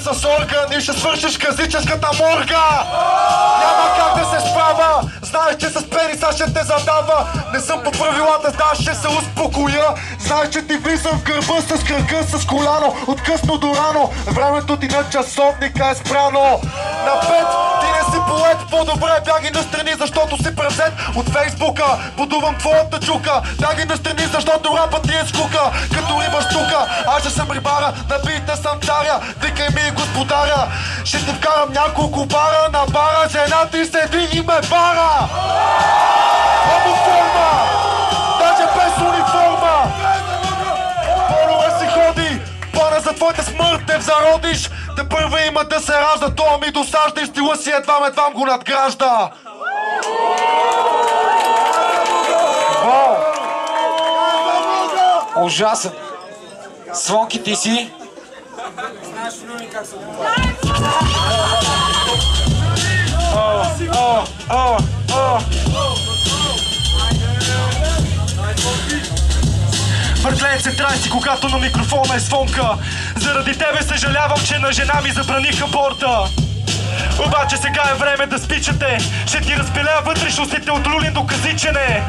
с орган и ще свършиш казическата морга. Няма как да се справя. Знаеш, че с пениса ще те задава. Не съм по правилата, знаеш, ще се успокоя. Знаеш, че ти влизам в гърба с кръга, с коляно, от късно до рано. Времето ти на часовника е спряно. Напред, ти не си поет, по-добре бяги настрани, защото си презент от Фейсбука. Подувам твоята чука, бяги настрани, защото рапът ти е скука. Като риба штука, аз ще съм рибара, на бите съм царя, викай ми господаря. Ще ти вкарам няколко бара на бара, жена ти седи и ме бара. Хомоформа, даже без униформа. По-добре си ходи, плана за твоята смърт не взародиш. Те първа има да се ражда, това ми досажда и стила си едвам го надгражда. Вау! Ужасен! Слонки, ти си? Знаеш ли как се Мъртвенце трайси, когато на микрофона е звонка. Заради тебе съжалявам, че на жена ми забраниха борта. Обаче сега е време да спичате. Ще ти разпилея вътрешностите от Люлин до Казичене.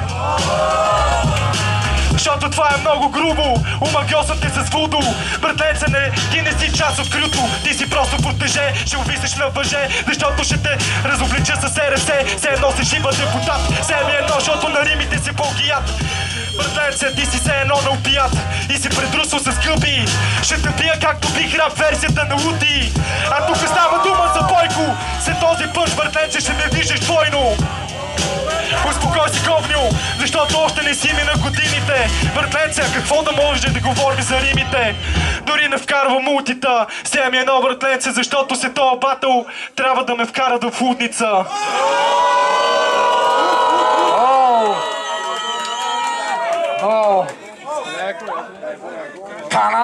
Защото това е много грубо. Омагьосвам те с вудо. Братленце, ти не си част от крюто. Ти си просто протеже. Ще увисиш на въже, защото ще те разоблича с РС. Все едно си шиба депутат. Все ми едно, защото на римите си пългият. Братленце, ти си все едно на опият. И си предрусал с къби. Ще те бия както бих рап версията на Лути. А тук става дума за бойко. След този път, братленце, ще ме виждаш двойно. Успокой си, говню, защото още не си мина годините. Братленце, какво да може да говорим за римите? Дори не вкарва мултита. Сега ми едно, братленце, защото се тоя батъл трябва да ме вкара в лудница. Кана!